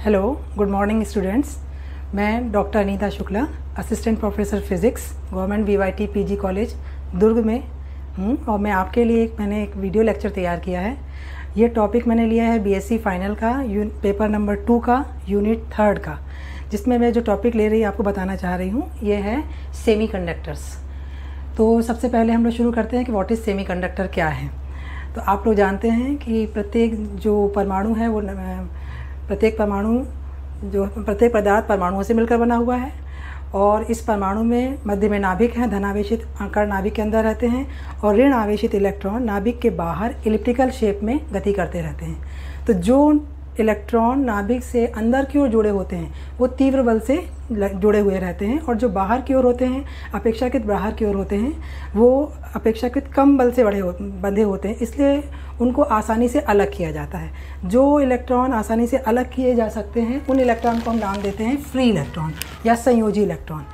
Hello, good morning students. मैं doctor Anita Shukla, assistant professor physics, government VYT PG college Durg में हूँ और मैं आपके लिए मैंने एक वीडियो लेक्चर तैयार किया है। ये टॉपिक मैंने लिया है बीएससी फाइनल का पेपर नंबर 2 का यूनिट 3 का, जिसमें मैं जो टॉपिक ले रही आपको बताना चाह रही हूँ ये है सेमीकंडक्टर्स। तो सबसे पहले हम लोग शुरू करते हैं कि व्हाट इज़ सेमीकंडक्टर क्या है। तो आप लोग जानते हैं कि प्रत्येक जो परमाणु है वो प्रत्येक पदार्थ परमाणुओं से मिलकर बना हुआ है और इस परमाणु में मध्य में नाभिक हैं, धनावेशित कण नाभिक के अंदर रहते हैं और ऋण आवेशित इलेक्ट्रॉन नाभिक के बाहर इलिप्टिकल शेप में गति करते रहते हैं। तो जो इलेक्ट्रॉन नाभिक से अंदर की ओर जुड़े होते हैं वो तीव्र बल से जुड़े हुए रहते हैं और जो बाहर की ओर होते हैं, अपेक्षाकृत बाहर की ओर होते हैं, वो अपेक्षाकृत कम बल से बंधे होते हैं, इसलिए उनको आसानी से अलग किया जाता है। जो इलेक्ट्रॉन आसानी से अलग किए जा सकते हैं उन इलेक्ट्रॉन को हम नाम देते हैं फ्री इलेक्ट्रॉन या संयोजी इलेक्ट्रॉन।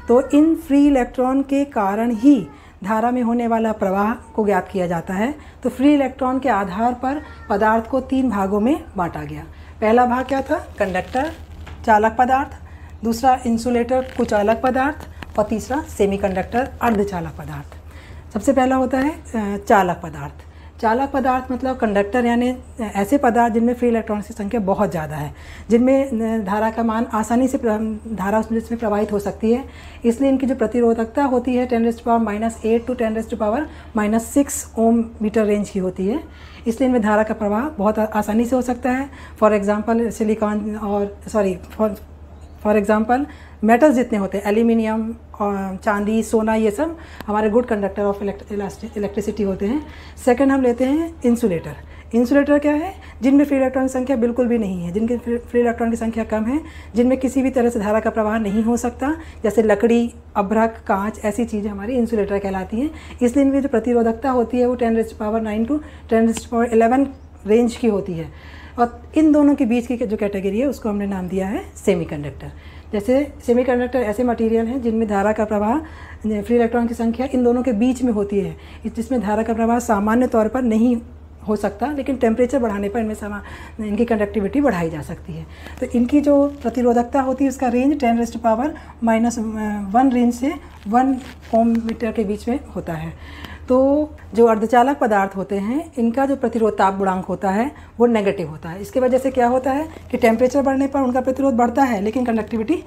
तो इन फ्री इलेक्ट्रॉन के कारण ही धारा में होने वाला प्रवाह को ज्ञात किया जाता है। तो फ्री इलेक्ट्रॉन के आधार पर पदार्थ को 3 भागों में बांटा गया। पहला भाग क्या था? कंडक्टर, चालक पदार्थ, दूसरा इंसुलेटर, कुचालक पदार्थ और तीसरा सेमीकंडक्टर, अर्धचालक पदार्थ। सबसे पहला होता है चालक पदार्थ। चालक पदार्थ मतलब कंडक्टर यानी ऐसे पदार्थ जिनमें फ्री इलेक्ट्रॉन्स की संख्या बहुत ज़्यादा है, जिनमें धारा का मान आसानी से धारा उसमें प्रवाहित हो सकती है। इसलिए इनकी जो प्रतिरोधकता होती है 10⁻⁸ टू 10⁻⁻6 ओम मीटर रेंज की होती है। इसलिए इनमें धारा का प्रवाह बहुत आसानी से हो सकता है। फॉर एग्जाम्पल मेटल्स जितने होते हैं, एल्यूमिनियम और चांदी, सोना, ये सब हमारे गुड कंडक्टर ऑफ इलेक्ट्रिसिटी होते हैं। सेकंड हम लेते हैं इंसुलेटर। इंसुलेटर क्या है? जिनमें फ्री इलेक्ट्रॉन की संख्या बिल्कुल भी नहीं है, जिनके फ्री इलेक्ट्रॉन की संख्या कम है, जिनमें किसी भी तरह से धारा का प्रवाह नहीं हो सकता, जैसे लकड़ी, अभ्रक, कांच, ऐसी चीज़ें हमारी इंसुलेटर कहलाती हैं। इसलिए इनकी जो प्रतिरोधकता होती है वो 10⁻⁹ टू 10⁻11 रेंज की होती है। और इन दोनों के बीच की जो कैटेगरी है उसको हमने नाम दिया है सेमीकंडक्टर। जैसे सेमीकंडक्टर ऐसे मटेरियल हैं जिनमें धारा का प्रवाह, फ्री इलेक्ट्रॉन की संख्या इन दोनों के बीच में होती है, जिसमें धारा का प्रवाह सामान्य तौर पर नहीं हो सकता, लेकिन टेम्परेचर बढ़ाने पर इनकी कंडक्टिविटी बढ़ाई जा सकती है। तो इनकी जो प्रतिरोधकता होती है उसका रेंज 10⁻⁻1 रेंज से 1 ओम मीटर के बीच में होता है। तो जो अर्धचालक पदार्थ होते हैं इनका जो प्रतिरोध ताप गुणांक होता है वो नेगेटिव होता है। इसकी वजह से क्या होता है कि टेम्परेचर बढ़ने पर उनका प्रतिरोध बढ़ता है लेकिन कंडक्टिविटी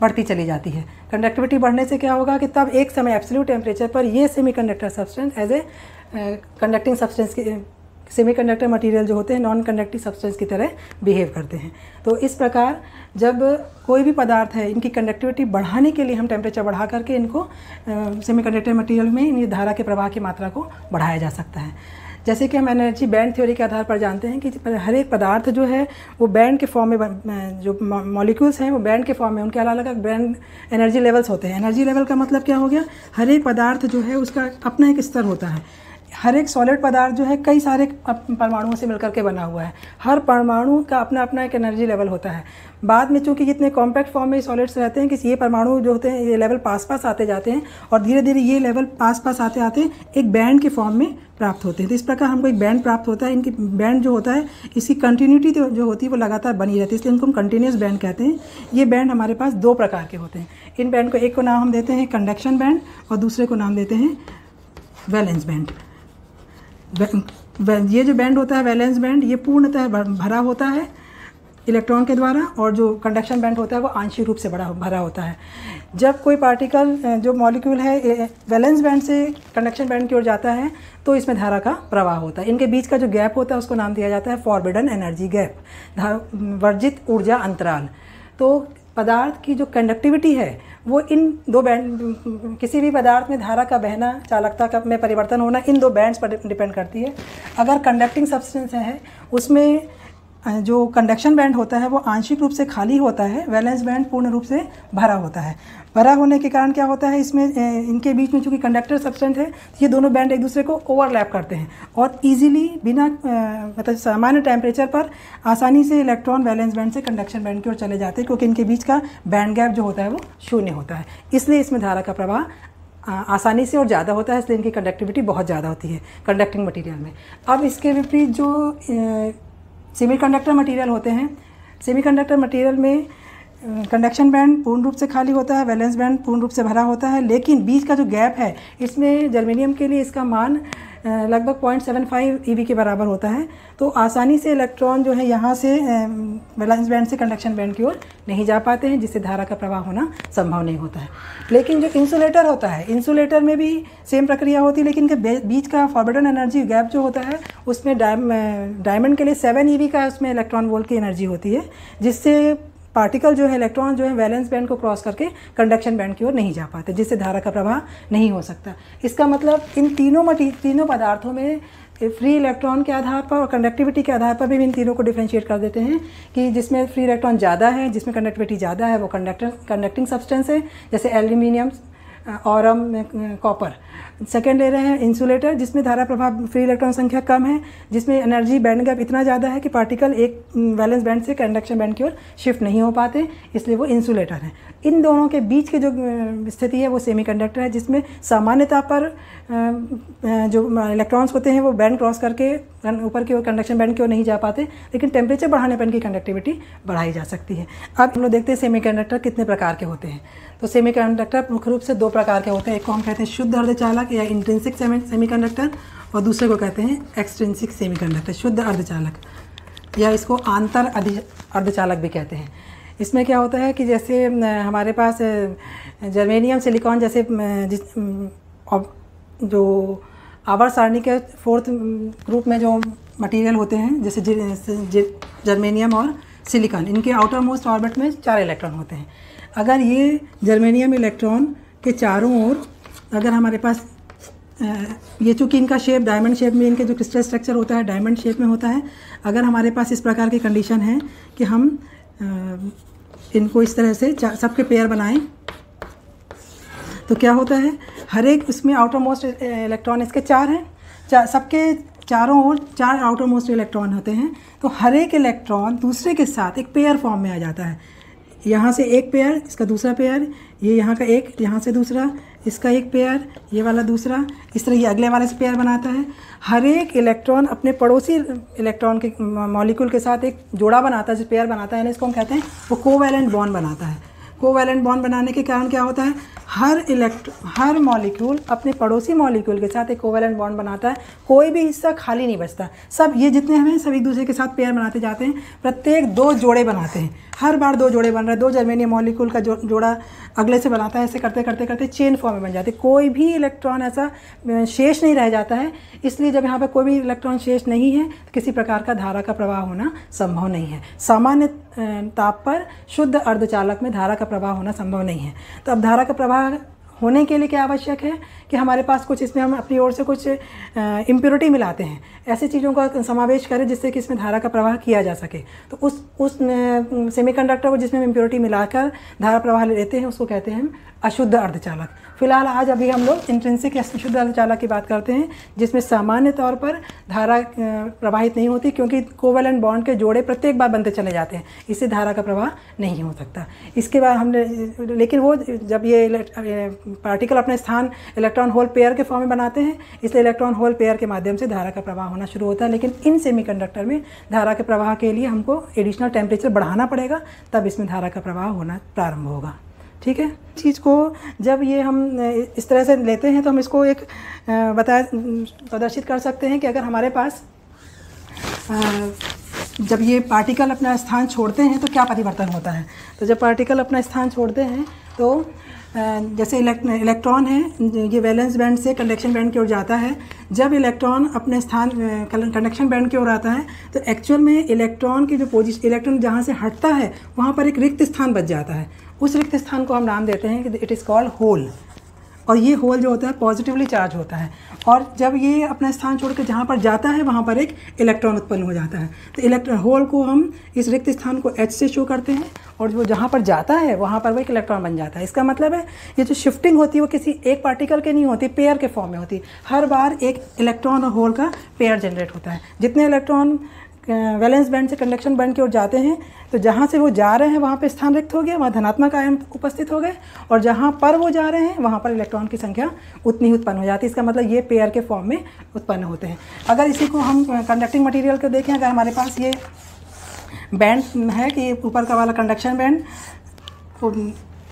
बढ़ती चली जाती है। कंडक्टिविटी बढ़ने से क्या होगा कि तब एक समय एब्सोल्यूट टेम्परेचर पर ये semiconductor substance as a conducting substance की सेमीकंडक्टर मटेरियल जो होते हैं नॉन कंडक्टिव सब्सटेंस की तरह बिहेव करते हैं। तो इस प्रकार जब कोई भी पदार्थ है इनकी कंडक्टिविटी बढ़ाने के लिए हम टेम्परेचर बढ़ा करके इनको सेमीकंडक्टर मटेरियल में इनकी धारा के प्रवाह की मात्रा को बढ़ाया जा सकता है। जैसे कि हम एनर्जी बैंड थ्योरी के आधार पर जानते हैं कि हर एक पदार्थ जो है वो बैंड के फॉर्म में, जो मॉलिक्यूल्स हैं वो बैंड के फॉर्म में, उनके अलग अलग बैंड एनर्जी लेवल्स होते हैं। एनर्जी लेवल का मतलब क्या हो गया? हर एक पदार्थ जो है उसका अपना एक स्तर होता है। हर एक सॉलिड पदार्थ जो है कई सारे परमाणुओं से मिलकर के बना हुआ है। हर परमाणु का अपना अपना एक एनर्जी लेवल होता है। बाद में चूंकि जितने कॉम्पैक्ट फॉर्म में सॉलिड्स रहते हैं कि ये परमाणु जो होते हैं ये लेवल पास आते जाते हैं और धीरे धीरे ये लेवल पास आते आते एक बैंड के फॉर्म में प्राप्त होते हैं। तो इस प्रकार हमको एक बैंड प्राप्त होता है। इनकी बैंड जो होता है इसकी कंटिन्यूटी जो होती है वो लगातार बनी रहती है, इसलिए इनको हम कंटिन्यूस बैंड कहते हैं। ये बैंड हमारे पास 2 प्रकार के होते हैं। इन बैंड को एक को नाम हम देते हैं कंडक्शन बैंड और दूसरे को नाम देते हैं वैलेंस बैंड। ये जो बैंड होता है वैलेंस बैंड ये पूर्णतः भरा होता है इलेक्ट्रॉन के द्वारा और जो कंडक्शन बैंड होता है वो आंशिक रूप से भरा होता है। जब कोई पार्टिकल जो मॉलिक्यूल है वैलेंस बैंड से कंडक्शन बैंड की ओर जाता है तो इसमें धारा का प्रवाह होता है। इनके बीच का जो गैप होता है उसको नाम दिया जाता है फॉरबिडन एनर्जी गैप, वर्जित ऊर्जा अंतराल। तो पदार्थ की जो कंडक्टिविटी है वो इन 2 बैंड, किसी भी पदार्थ में धारा का बहना, चालकता में परिवर्तन होना इन 2 बैंड्स पर डिपेंड करती है। अगर कंडक्टिंग सब्सटेंस है उसमें जो कंडक्शन बैंड होता है वो आंशिक रूप से खाली होता है, वैलेंस बैंड पूर्ण रूप से भरा होता है। भरा होने के कारण क्या होता है इसमें इनके बीच में चूँकि कंडक्टर सब्सटेंस है ये दोनों बैंड एक दूसरे को ओवरलैप करते हैं और इजीली बिना मतलब सामान्य टेम्परेचर पर आसानी से इलेक्ट्रॉन वैलेंस बैंड से कंडक्शन बैंड की ओर चले जाते हैं, क्योंकि इनके बीच का बैंड गैप जो होता है वो 0 होता है। इसलिए इसमें धारा का प्रवाह आसानी से और ज़्यादा होता है, इसलिए इनकी कंडक्टिविटी बहुत ज़्यादा होती है कंडक्टिंग मटेरियल में। अब इसके विपरीत जो सेमीकंडक्टर मटेरियल होते हैं सेमीकंडक्टर मटेरियल में कंडक्शन बैंड पूर्ण रूप से खाली होता है, वैलेंस बैंड पूर्ण रूप से भरा होता है, लेकिन बीच का जो गैप है इसमें जर्मेनियम के लिए इसका मान लगभग 0.75 eV के बराबर होता है। तो आसानी से इलेक्ट्रॉन जो है यहाँ से वैलेंस बैंड से कंडक्शन बैंड की ओर नहीं जा पाते हैं, जिससे धारा का प्रवाह होना संभव नहीं होता है। लेकिन जो इंसुलेटर होता है, इंसुलेटर में भी सेम प्रक्रिया होती है, लेकिन के बीच का फॉरबिडन एनर्जी गैप जो होता है उसमें डायमंड के लिए 7 eV का उसमें इलेक्ट्रॉन वोल्ट की एनर्जी होती है, जिससे पार्टिकल जो है, इलेक्ट्रॉन जो है वैलेंस बैंड को क्रॉस करके कंडक्शन बैंड की ओर नहीं जा पाते, जिससे धारा का प्रवाह नहीं हो सकता। इसका मतलब इन तीनों पदार्थों में फ्री इलेक्ट्रॉन के आधार पर और कंडक्टिविटी के आधार पर भी इन तीनों को डिफरेंशिएट कर देते हैं कि जिसमें फ्री इलेक्ट्रॉन ज़्यादा है, जिसमें कंडक्टिविटी ज़्यादा है, वो कंडक्टिंग सब्सटेंस है, जैसे एल्यूमिनियम, ऑरम, कॉपर। सेकेंड ले रहे हैं इंसुलेटर, जिसमें धारा प्रवाह फ्री इलेक्ट्रॉन संख्या कम है, जिसमें एनर्जी बैंड गैप इतना ज़्यादा है कि पार्टिकल एक वैलेंस बैंड से कंडक्शन बैंड की ओर शिफ्ट नहीं हो पाते, इसलिए वो इंसुलेटर है। इन दोनों के बीच की जो स्थिति है वो सेमीकंडक्टर है, जिसमें सामान्यतः पर जो इलेक्ट्रॉन्स होते हैं वो बैंड क्रॉस करके ऊपर की ओर कंडक्शन बैंड की ओर नहीं जा पाते, लेकिन टेम्परेचर बढ़ाने पर इनकी कंडक्टिविटी बढ़ाई जा सकती है। अब हम लोग देखते हैं सेमीकंडक्टर कितने प्रकार के होते हैं। तो सेमीकंडक्टर मुख्य रूप से दो प्रकार के होते हैं। एक को हम कहते हैं शुद्ध अर्धचालक या इंट्रिंसिक सेमीकंडक्टर, और दूसरे को कहते हैं एक्सट्रिंसिक सेमीकंडक्टर, शुद्ध अर्धचालक, या इसको आंतर अर्धचालक भी कहते हैं। इसमें क्या होता है कि जैसे हमारे पास जर्मेनियम, सिलिकॉन जैसे जो आवर्त सारणी के 4th ग्रुप में जो मटेरियल होते हैं, जैसे जर्मेनियम और सिलिकॉन, इनके आउटर मोस्ट ऑर्बिट में 4 इलेक्ट्रॉन होते हैं। अगर ये जर्मेनियम इलेक्ट्रॉन के चारों ओर अगर हमारे पास ये चूँकि इनका शेप डायमंड शेप में, इनके जो क्रिस्टल स्ट्रक्चर होता है डायमंड शेप में होता है, अगर हमारे पास इस प्रकार की कंडीशन है कि हम इनको इस तरह से सबके पेयर बनाएं, तो क्या होता है, हर एक उसमें आउटर मोस्ट इलेक्ट्रॉन इसके 4 हैं, सबके चारों ओर 4 आउटर मोस्ट इलेक्ट्रॉन होते हैं। तो हर एक इलेक्ट्रॉन दूसरे के साथ एक पेयर फॉर्म में आ जाता है। यहाँ से एक पेयर, इसका दूसरा पेयर, ये यहाँ का एक, यहाँ से दूसरा, इसका एक पेयर, ये वाला दूसरा, इस तरह ये अगले वाले से पेयर बनाता है। हर एक इलेक्ट्रॉन अपने पड़ोसी इलेक्ट्रॉन के मॉलिक्यूल के साथ एक जोड़ा बनाता है, जो पेयर बनाता है, इसको हम कहते हैं वो कोवैलेंट बॉन्ड बनाता है। कोवैलेंट बॉन्ड बनाने के कारण क्या होता है, हर मॉलिक्यूल अपने पड़ोसी मॉलिक्यूल के साथ एक कोवैलेंट बॉन्ड बनाता है, कोई भी हिस्सा खाली नहीं बचता। सब ये जितने हैं सब एक दूसरे के साथ पेयर बनाते जाते हैं, प्रत्येक 2 जोड़े बनाते हैं, हर बार 2 जोड़े बन रहे हैं, 2 जर्मेनियम मॉलिक्यूल का जोड़ा अगले से बनाता है, ऐसे करते करते करते चेन फॉर्म में बन जाते हैं। कोई भी इलेक्ट्रॉन ऐसा शेष नहीं रह जाता है। इसलिए जब यहाँ पर कोई भी इलेक्ट्रॉन शेष नहीं है तो किसी प्रकार का धारा का प्रवाह होना संभव नहीं है। सामान्य ताप पर शुद्ध अर्धचालक में धारा का प्रवाह होना संभव नहीं है। तो अब धारा का प्रवाह होने के लिए क्या आवश्यक है कि हमारे पास कुछ, इसमें हम अपनी ओर से कुछ इम्प्योरिटी मिलाते हैं, ऐसी चीज़ों का समावेश करें जिससे कि इसमें धारा का प्रवाह किया जा सके। तो उस सेमीकंडक्टर को जिसमें इम्प्योरिटी मिलाकर धारा प्रवाह लेते हैं उसको कहते हैं हम अशुद्ध अर्धचालक। फिलहाल आज अभी हम लोग इंट्रिंसिक या शुद्ध अर्धचालक की बात करते हैं, जिसमें सामान्य तौर पर धारा प्रवाहित नहीं होती, क्योंकि कोवैलेंट बॉन्ड के जोड़े प्रत्येक बार बनते चले जाते हैं, इससे धारा का प्रवाह नहीं हो सकता। इसके बाद हमने, लेकिन वो जब ये पार्टिकल अपने स्थान इलेक्ट्रॉन होल पेयर के फॉर्म में बनाते हैं, इसलिए इलेक्ट्रॉन होल पेयर के माध्यम से धारा का प्रवाह होना शुरू होता है। लेकिन इन सेमीकंडक्टर में धारा के प्रवाह के लिए हमको एडिशनल टेम्परेचर बढ़ाना पड़ेगा, तब इसमें धारा का प्रवाह होना प्रारंभ होगा। ठीक है, चीज़ को जब ये हम इस तरह से लेते हैं तो हम इसको एक प्रदर्शित कर सकते हैं कि अगर हमारे पास जब ये पार्टिकल अपना स्थान छोड़ते हैं तो क्या परिवर्तन होता है। तो जब पार्टिकल अपना स्थान छोड़ते हैं तो जैसे इलेक्ट्रॉन है, ये वैलेंस बैंड से कंडक्शन बैंड की ओर जाता है। जब इलेक्ट्रॉन अपने स्थान कंडक्शन बैंड की ओर आता है तो एक्चुअल में इलेक्ट्रॉन की जो पोजीशन, इलेक्ट्रॉन जहाँ से हटता है वहाँ पर एक रिक्त स्थान बच जाता है। उस रिक्त स्थान को हम नाम देते हैं कि इट इज़ कॉल्ड होल। और ये होल जो होता है पॉजिटिवली चार्ज होता है, और जब ये अपना स्थान छोड़ कर जहाँ पर जाता है वहाँ पर एक इलेक्ट्रॉन उत्पन्न हो जाता है। तो होल को हम इस रिक्त स्थान को H से शो करते हैं, और वो जहाँ पर जाता है वहाँ पर वो एक इलेक्ट्रॉन बन जाता है। इसका मतलब है ये जो शिफ्टिंग होती है वो किसी एक पार्टिकल के नहीं होती, पेयर के फॉर्म में होती है। हर बार एक इलेक्ट्रॉन और होल का पेयर जनरेट होता है। जितने इलेक्ट्रॉन वैलेंस बैंड से कंडक्शन बैंड की ओर जाते हैं तो जहाँ से वो जा रहे हैं वहाँ पे स्थान रिक्त हो गया, वहाँ धनात्मक आयन उपस्थित हो गए, और जहाँ पर वो जा रहे हैं वहाँ पर इलेक्ट्रॉन की संख्या उतनी ही उत्पन्न हो जाती है। इसका मतलब ये पेयर के फॉर्म में उत्पन्न होते हैं। अगर इसी को हम कंडक्टिंग मटेरियल को देखें, अगर हमारे पास ये बैंड है कि ऊपर का वाला कंडक्शन बैंड,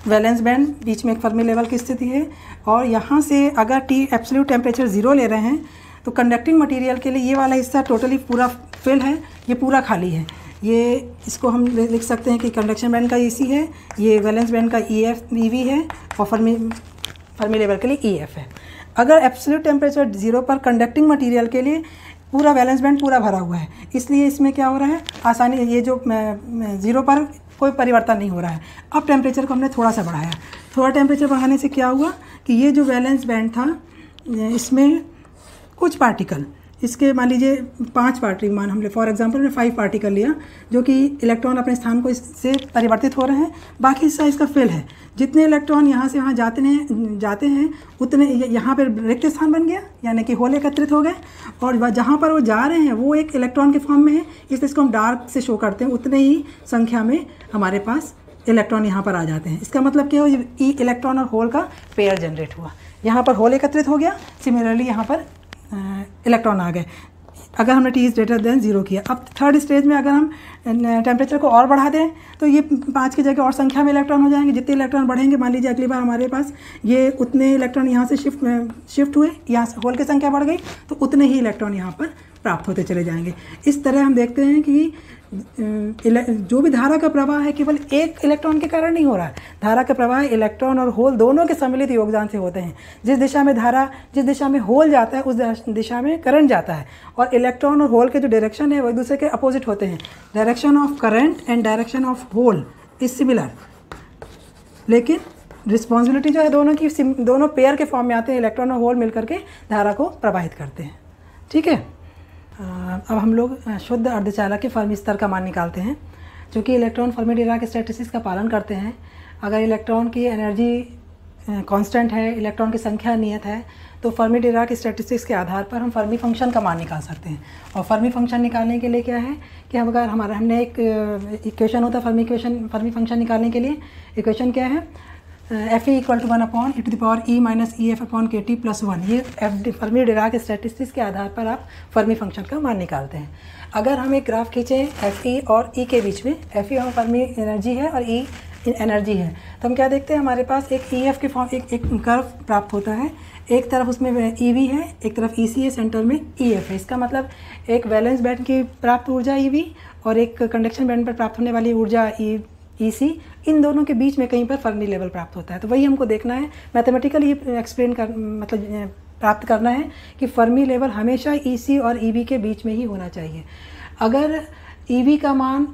वैलेंस बैंड, बीच में एक फर्मी लेवल की स्थिति है। और यहाँ से अगर T एब्सोल्यूट टेम्परेचर 0 ले रहे हैं तो कंडक्टिंग मटेरियल के लिए ये वाला हिस्सा टोटली पूरा फिल है, ये पूरा खाली है। ये इसको हम लिख सकते हैं कि कंडक्शन बैंड का EC है, ये वैलेंस बैंड का EV है और फर्मी लेवल के लिए EF है। अगर एब्सोल्यूट टेम्परेचर 0 पर कंडक्टिंग मटेरियल के लिए पूरा वैलेंस बैंड पूरा भरा हुआ है, इसलिए इसमें क्या हो रहा है, आसानी, ये जो 0 पर कोई परिवर्तन नहीं हो रहा है। अब टेम्परेचर को हमने थोड़ा सा बढ़ाया, थोड़ा टेम्परेचर बढ़ाने से क्या हुआ कि ये जो वैलेंस बैंड था इसमें कुछ पार्टिकल, इसके मान लीजिए 5 पार्टिकल, हमने फॉर एग्जांपल में 5 पार्टिकल लिया जो कि इलेक्ट्रॉन अपने स्थान को इससे परिवर्तित हो रहे हैं, बाकी हिस्सा इसका फिल है। जितने इलेक्ट्रॉन यहाँ से वहाँ जाते हैं उतने यहाँ पर रिक्त स्थान बन गया, यानी कि होल एकत्रित हो गए, और जहाँ पर वो जा रहे हैं वो एक इलेक्ट्रॉन के फॉर्म में है, इसलिए इसको हम डार्क से शो करते हैं। उतने ही संख्या में हमारे पास इलेक्ट्रॉन यहाँ पर आ जाते हैं। इसका मतलब क्या हो, इलेक्ट्रॉन और होल का पेयर जनरेट हुआ, यहाँ पर होल एकत्रित हो गया, सिमिलरली यहाँ पर इलेक्ट्रॉन आ गए। अगर हमने T इज़ ग्रेटर देन 0 किया। अब थर्ड स्टेज में अगर हम टेम्परेचर को और बढ़ा दें तो ये 5 की जगह और संख्या में इलेक्ट्रॉन हो जाएंगे। जितने इलेक्ट्रॉन बढ़ेंगे, मान लीजिए अगली बार हमारे पास ये उतने इलेक्ट्रॉन यहाँ से शिफ्ट हुए, यहाँ से होल की संख्या बढ़ गई, तो उतने ही इलेक्ट्रॉन यहाँ पर प्राप्त होते चले जाएंगे। इस तरह हम देखते हैं कि जो भी धारा का प्रवाह है केवल एक इलेक्ट्रॉन के कारण नहीं हो रहा है। धारा का प्रवाह इलेक्ट्रॉन और होल दोनों के सम्मिलित योगदान से होते हैं। जिस दिशा में होल जाता है उस दिशा में करंट जाता है, और इलेक्ट्रॉन और होल के जो डायरेक्शन है वो एक दूसरे के अपोजिट होते हैं। Direction of current and direction of hole is similar, लेकिन रिस्पॉन्सिबिलिटी जो है दोनों पेयर के फॉर्म में आते हैं। इलेक्ट्रॉन और होल मिलकर के धारा को प्रवाहित करते हैं। ठीक है, अब हम लोग शुद्ध अर्धचालक के फर्मी स्तर का मान निकालते हैं। चूँकि इलेक्ट्रॉन फर्मी डिराक स्टैटिस्टिक्स का पालन करते हैं, अगर इलेक्ट्रॉन की एनर्जी कांस्टेंट है, इलेक्ट्रॉन की संख्या नियत है, तो फर्मी डिराक स्टैटिस्टिक्स के आधार पर हम फर्मी फंक्शन का मान निकाल सकते हैं। और फर्मी फंक्शन निकालने के लिए क्या है कि अगर हमने एक इक्वेशन होता है फर्मी फंक्शन निकालने के लिए। इक्वेशन क्या है, Fe = 1/e - EF/kT+1। ये फर्मी डिराक स्टैटिस्टिक्स के आधार पर आप फर्मी फंक्शन का मान निकालते हैं। अगर हम एक ग्राफ खींचें Fe और E के बीच में, Fe और फर्मी एनर्जी है और E एनर्जी है, तो हम क्या देखते हैं, हमारे पास एक EF के फॉर्म एक कर्व प्राप्त होता है। एक तरफ उसमें EV है, एक तरफ EC है, सेंटर में EF है। इसका मतलब एक वैलेंस बैंड की प्राप्त ऊर्जा EV और एक कंडक्शन बैंड पर प्राप्त होने वाली ऊर्जा EC, इन दोनों के बीच में कहीं पर फर्मी लेवल प्राप्त होता है। तो वही हमको देखना है, मैथमेटिकली प्राप्त करना है कि फर्मी लेवल हमेशा EC और EV के बीच में ही होना चाहिए। अगर EV का मान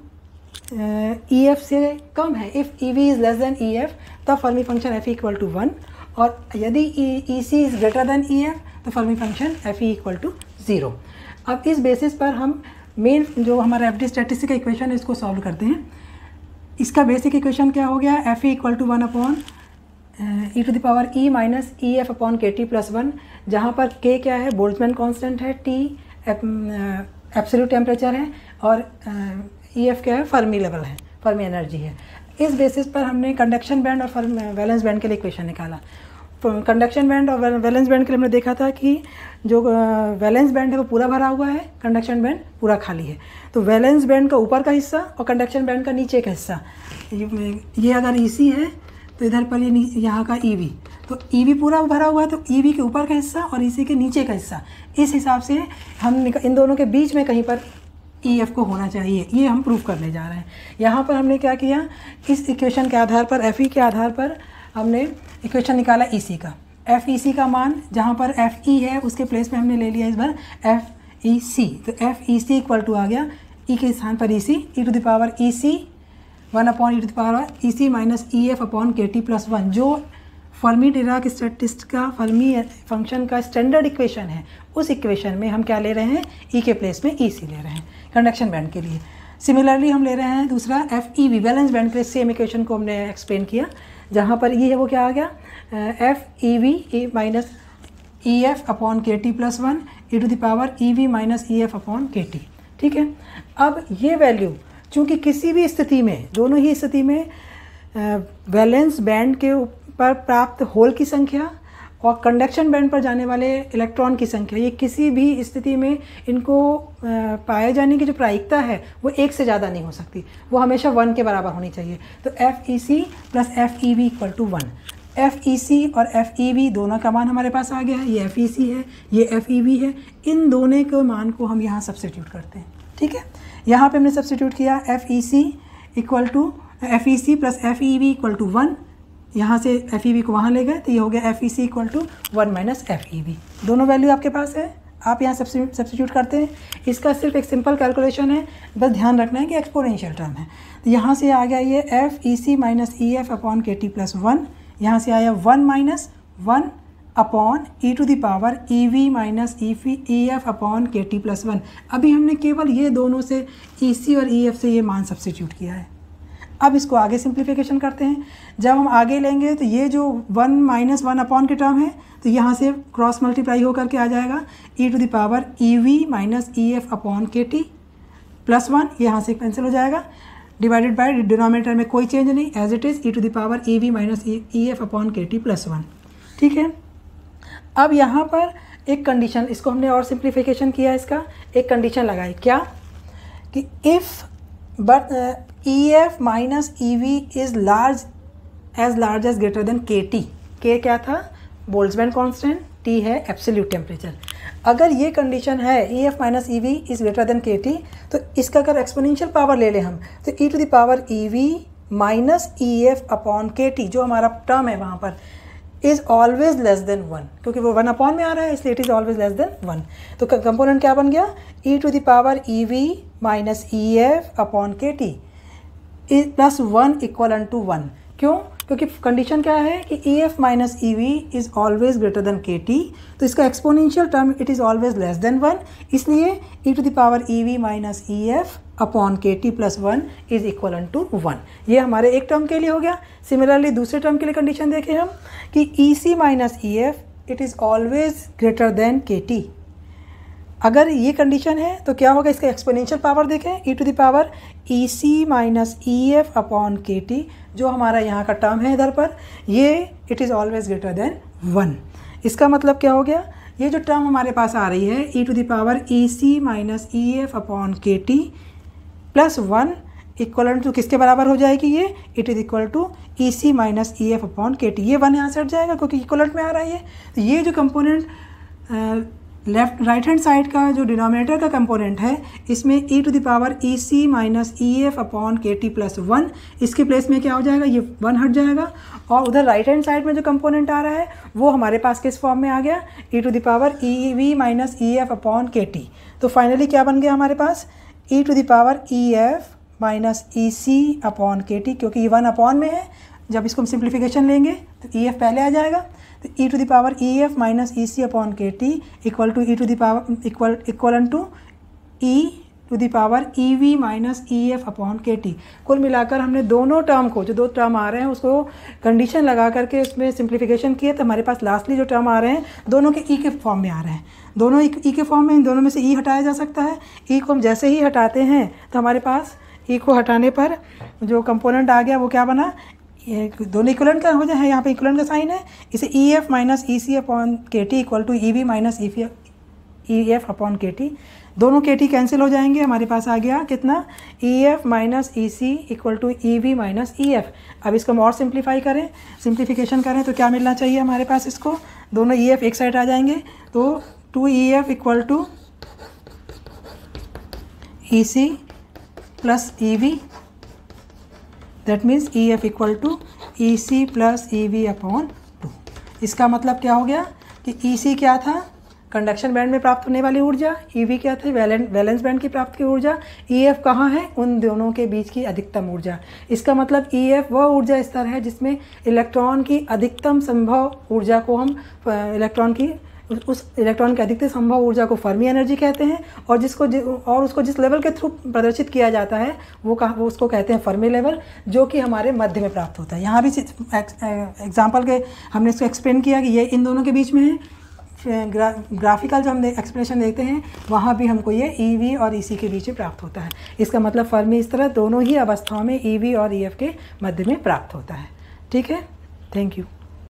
EF से कम है, if EV is less than EF, तब फर्मी फंक्शन Fe = 1, और यदि EC is greater then EF तो फर्मी फंक्शन Fe = 0। अब इस बेसिस पर हम मेन जो हमारा FD स्टैटिस्टिक्स का इक्वेशन है इसको सॉल्व करते हैं। इसका बेसिक इक्वेशन क्या हो गया, Fe = 1/e - EF/kT+1, जहाँ पर K क्या है, बोल्ट्जमैन कांस्टेंट है, T एब्सोल्यूट टेम्परेचर है, और EF क्या है, फर्मी लेवल है, फर्मी एनर्जी है। इस बेसिस पर हमने कंडक्शन बैंड और वैलेंस बैंड के लिए इक्वेशन निकाला। कंडक्शन बैंड और वैलेंस बैंड के लिए हमने देखा था कि जो वैलेंस बैंड है वो पूरा भरा हुआ है, कंडक्शन बैंड पूरा खाली है। तो वैलेंस बैंड का ऊपर का हिस्सा और कंडक्शन बैंड का नीचे का हिस्सा, ये अगर EC है तो इधर पर ये यहाँ का EV, तो EV पूरा भरा हुआ है, तो EV के ऊपर का हिस्सा और EC के नीचे का हिस्सा, इस हिसाब से हम इन दोनों के बीच में कहीं पर EF को होना चाहिए। ये हम प्रूव करने जा रहे हैं। यहाँ पर हमने क्या किया, इस इक्वेशन के आधार पर, Fe के आधार पर हमने इक्वेशन निकाला EC का। FEC का मान जहाँ पर FE है उसके प्लेस में हमने ले लिया इस बार FEC, तो FEC = आ गया E के स्थान पर EC, e⁻EC 1/e⁻EC - EF/kT+1, जो फर्मी डिराक स्टैटिस्टिक्स का फर्मी फंक्शन का स्टैंडर्ड इक्वेशन है। उस इक्वेशन में हम क्या ले रहे हैं, E के प्लेस में EC ले रहे हैं कंडक्शन बैंड के लिए। सिमिलरली हम ले रहे हैं दूसरा FEV, वैलेंस बैंड के लिए सेम इक्वेशन को हमने एक्सप्लेन किया, जहाँ पर ये है वो क्या आ गया, FEV - EF/kT+1 e⁻EV - EF/kT। ठीक है, अब ये वैल्यू चूँकि किसी भी स्थिति में, दोनों ही स्थिति में वैलेंस बैंड के ऊपर प्राप्त होल की संख्या और कंडक्शन बैंड पर जाने वाले इलेक्ट्रॉन की संख्या, ये किसी भी स्थिति में इनको पाए जाने की जो प्रायिकता है वो 1 से ज़्यादा नहीं हो सकती, वो हमेशा 1 के बराबर होनी चाहिए। तो FEC plus FEV equal to 1। FEC और FEV दोनों का मान हमारे पास आ गया है, ये FEC है, ये FEV है। इन दोनों के मान को हम यहाँ सब्स्टिट्यूट करते हैं, ठीक है। यहाँ पे हमने सब्स्टिट्यूट किया FEC equal to FEC plus FEV equal to 1, यहाँ से FEV को वहाँ ले गए तो ये हो गया FEC equal to 1 minus FEV। दोनों वैल्यू आपके पास है, आप यहाँ सब्स्टिट्यूट करते हैं। इसका सिर्फ एक सिंपल कैलकुलेशन है, बस ध्यान रखना है कि एक्सपोनेंशियल टर्म है। तो यहाँ से आ गया ये FEC minus EF upon KT plus 1, यहाँ से आया 1 minus 1 upon e to the power EV minus EF upon KT plus 1। अभी हमने केवल ये दोनों से EC और EF से ये मान सब्स्टिट्यूट किया है। अब इसको आगे सिंप्लीफिकेशन करते हैं। जब हम आगे लेंगे तो ये जो 1 माइनस 1 अपॉन के टर्म है तो यहाँ से क्रॉस मल्टीप्लाई होकर के आ जाएगा e to the power EV minus EF upon KT plus 1, यहाँ से कैंसिल हो जाएगा, डिवाइडेड बाय डिनोमिनेटर में कोई चेंज नहीं, as it is e to the power EV minus EF upon KT plus 1, ठीक है। अब यहाँ पर एक कंडीशन, इसको हमने और सिंप्लीफिकेशन किया, इसका एक कंडीशन लगाई, क्या कि if but EF minus EV is large as greater than KT। K क्या था? बोल्ट्जमैन कांस्टेंट, T है एब्सोल्यूट टेम्परेचर। अगर ये कंडीशन है EF minus EV is greater than KT, तो इसका अगर एक्सपोनेंशियल पावर ले लें हम तो e to the power EV minus EF upon KT जो हमारा टर्म है वहाँ पर इज़ ऑलवेज लेस देन 1, क्योंकि वो 1 अपॉन में आ रहा है इसलिए it is always less than 1। तो कंपोनेंट क्या बन गया? e to the power EV minus EF upon KT plus 1 equal to 1। क्यों? क्योंकि कंडीशन क्या है कि EF minus EV is always greater than KT, तो इसका exponential term it is always less than 1, इसलिए e to the power EV minus EF upon KT plus 1 is equal to 1। ये हमारे एक टर्म के लिए हो गया। सिमिलरली दूसरे टर्म के लिए कंडीशन देखें हम कि EC minus EF it is always greater than KT। अगर ये कंडीशन है तो क्या होगा? इसका एक्सपोनेंशियल पावर देखें, e to the power EC minus EF upon KT जो हमारा यहाँ का टर्म है इधर पर, ये it is always greater then 1। इसका मतलब क्या हो गया? ये जो टर्म हमारे पास आ रही है e to the power EC minus EF upon KT plus 1 equal to किसके बराबर हो जाएगी? ये it is equal to EC minus EF upon KT। ये 1 यहाँ से हट जाएगा क्योंकि इक्वलेंट में आ रहा है ये। तो ये जो कंपोनेंट राइट हैंड साइड का जो डिनोमिनेटर का कंपोनेंट है इसमें e to the power EC minus EF upon KT plus 1, इसके प्लेस में क्या हो जाएगा? ये 1 हट जाएगा। और उधर राइट हैंड साइड में जो कंपोनेंट आ रहा है वो हमारे पास किस फॉर्म में आ गया? e to the power EV minus EF upon KT। तो फाइनली क्या बन गया हमारे पास? e to the power EF minus EC upon KT, क्योंकि ये 1 अपॉन में है। जब इसको हम सिंप्लीफिकेशन लेंगे तो EF पहले आ जाएगा, तो e to the power EF minus EC upon KT equal to e to the power equal to e to the power EV minus EF upon KT। कुल मिलाकर हमने दोनों टर्म को, जो 2 टर्म आ रहे हैं उसको कंडीशन लगा करके उसमें सिंप्लीफिकेशन किए, तो हमारे पास लास्टली जो टर्म आ रहे हैं दोनों के e के फॉर्म में आ रहे हैं। दोनों e के फॉर्म में, इन दोनों में से e हटाया जा सकता है। e को हम जैसे ही हटाते हैं तो हमारे पास e को हटाने पर जो कंपोनेंट आ गया वो क्या बना? ये दोनों इक्वलेंट का हो जाए, यहाँ पे इक्वलेंट का साइन है, इसे EF minus EC upon KT equal to EV minus EF upon KT। दोनों KT कैंसिल हो जाएंगे, हमारे पास आ गया कितना? EF minus EC equal to EV minus EF। अब इसको हम और सिंप्लीफाई करें, सिंप्लीफिकेशन करें तो क्या मिलना चाहिए हमारे पास? इसको दोनों EF एक साइड आ जाएंगे, तो 2EF equal to EC plus EV, that means EF equal to EC plus EV upon 2। इसका मतलब क्या हो गया कि EC क्या था? कंडक्शन बैंड में प्राप्त होने वाली ऊर्जा, EV क्या थी? वैलेंस बैंड की प्राप्त की ऊर्जा, EF कहाँ है? उन दोनों के बीच की अधिकतम ऊर्जा। इसका मतलब EF वह ऊर्जा स्तर है जिसमें इलेक्ट्रॉन की अधिकतम संभव ऊर्जा को हम उस इलेक्ट्रॉन की अधिकतम संभव ऊर्जा को फर्मी एनर्जी कहते हैं, और उसको जिस लेवल के थ्रू प्रदर्शित किया जाता है वो उसको कहते हैं फर्मी लेवल, जो कि हमारे मध्य में प्राप्त होता है। यहाँ भी एग्जांपल के हमने इसको एक्सप्लेन किया कि ये इन दोनों के बीच में है। ग्राफिकल जो हम एक्सप्लेनेशन देखते हैं वहाँ भी हमको ये EV और EC के बीच में प्राप्त होता है। इसका मतलब फर्मी इस तरह दोनों ही अवस्थाओं में EV और EF के मध्य में प्राप्त होता है। ठीक है, थैंक यू।